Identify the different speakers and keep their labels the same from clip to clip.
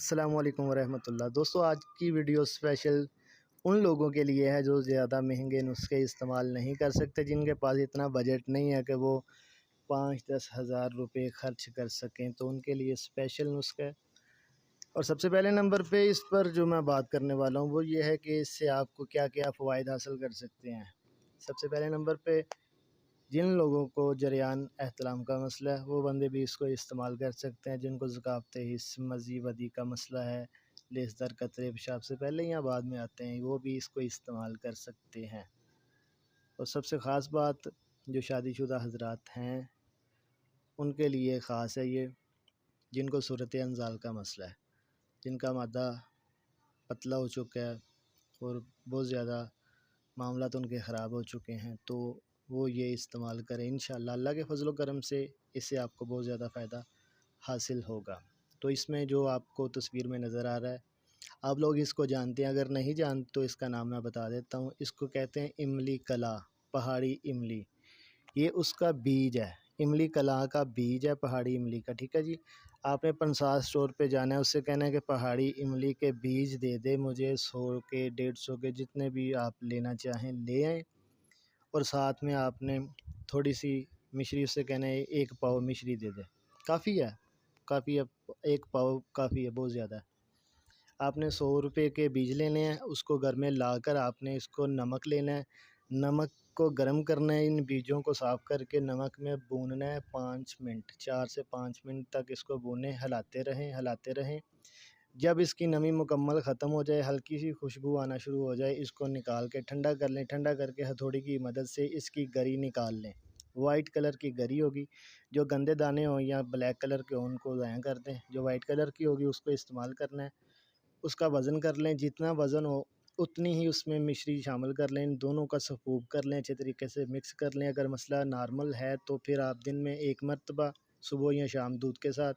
Speaker 1: अस्सलाम वालेकुम वरहमतुल्लाह। दोस्तों, आज की वीडियो स्पेशल उन लोगों के लिए है जो ज़्यादा महंगे नुस्खे इस्तेमाल नहीं कर सकते, जिनके पास इतना बजट नहीं है कि वो 5-10 हज़ार रुपये ख़र्च कर सकें। तो उनके लिए स्पेशल नुस्खा है। और सबसे पहले नंबर पे इस पर जो मैं बात करने वाला हूँ वो ये है कि इससे आपको क्या क्या फ़वाइद हासिल कर सकते हैं। सबसे पहले नंबर पे जिन लोगों को जरियान एहतलाम का मसला है वो बंदे भी इसको इस्तेमाल कर सकते हैं। जिनको ज़ुकावते हिस्स मज़ी वदी का मसला है, लेसदार कतरे पेशाब से पहले या बाद में आते हैं, वो भी इसको इस्तेमाल कर सकते हैं। और सबसे ख़ास बात जो शादीशुदा हज़रात हैं उनके लिए ख़ास है ये, जिनको सूरत अंजाल का मसला है, जिनका मादा पतला हो चुका है और बहुत ज़्यादा मामला तो उनके ख़राब हो चुके हैं, तो वो ये इस्तेमाल करें। इंशाअल्लाह अल्लाह के फज़ल व करम से इससे आपको बहुत ज़्यादा फ़ायदा हासिल होगा। तो इसमें जो आपको तस्वीर में नज़र आ रहा है, आप लोग इसको जानते हैं, अगर नहीं जानते तो इसका नाम मैं बता देता हूँ। इसको कहते हैं इमली कला, पहाड़ी इमली। ये उसका बीज है, इमली कला का बीज है पहाड़ी इमली का। ठीक है जी। आपने पंसार स्टोर पे जाना है, उससे कहना है कि पहाड़ी इमली के बीज दे दे मुझे, 100 के 150 के जितने भी आप लेना चाहें ले आएँ। और साथ में आपने थोड़ी सी मिश्री, उससे कहना है 1 पाव मिश्री दे दे। काफ़ी है, काफ़ी है, 1 पाव काफ़ी है, बहुत ज़्यादा है। आपने 100 रुपये के बीज लेने हैं, उसको घर में लाकर आपने इसको नमक लेना है, नमक को गर्म करना है, इन बीजों को साफ़ करके नमक में भूनना है 5 मिनट, 4 से 5 मिनट तक इसको भूनें, हिलाते रहें। जब इसकी नमी मुकम्मल ख़त्म हो जाए, हल्की सी खुशबू आना शुरू हो जाए, इसको निकाल के ठंडा कर लें। ठंडा करके हथौड़ी की मदद से इसकी गरी निकाल लें। वाइट कलर की गरी होगी, जो गंदे दाने हों या ब्लैक कलर के हों उनको ज़ाया कर दें। जो वाइट कलर की होगी उसको इस्तेमाल करना है। उसका वज़न कर लें, जितना वज़न हो उतनी ही उसमें मिश्री शामिल कर लें। इन दोनों का सफ़ूब कर लें, अच्छे तरीके से मिक्स कर लें। अगर मसला नॉर्मल है तो फिर आप दिन में 1 मरतबा सुबह या शाम दूध के साथ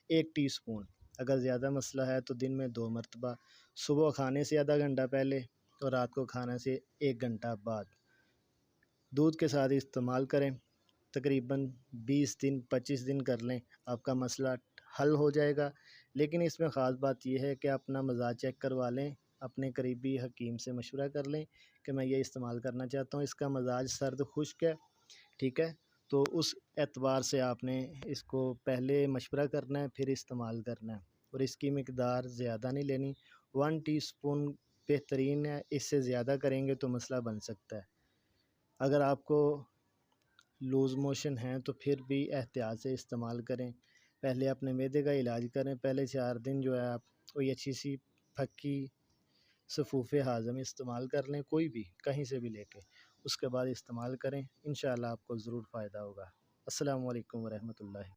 Speaker 1: 1 टीस्पून, अगर ज़्यादा मसला है तो दिन में 2 मरतबा, सुबह खाने से आधा घंटा पहले और रात को खाने से 1 घंटा बाद दूध के साथ इस्तेमाल करें। तकरीबन 20 दिन 25 दिन कर लें, आपका मसला हल हो जाएगा। लेकिन इसमें ख़ास बात यह है कि अपना मज़ाज चेक करवा लें, अपने करीबी हकीम से मशवरा कर लें कि मैं ये इस्तेमाल करना चाहता हूँ। इसका मज़ाज सर्द खुश्क है, ठीक है, तो उस एतबार से आपने इसको पहले मशवरा करना है, फिर इस्तेमाल करना है। और इसकी मिकदार ज़्यादा नहीं लेनी, 1 टीस्पून बेहतरीन है, इससे ज़्यादा करेंगे तो मसला बन सकता है। अगर आपको लूज़ मोशन है तो फिर भी एहतियात से इस्तेमाल करें। पहले अपने मैदे का इलाज करें, पहले 4 दिन जो है आप कोई अच्छी सी फक्की सफ़ूफ़े हाज़म इस्तेमाल कर लें, कोई भी कहीं से भी लेके, उसके बाद इस्तेमाल करें। इंशाअल्लाह आपको ज़रूर फ़ायदा होगा। अस्सलामु अलैकुम वरहमतुल्लाहि।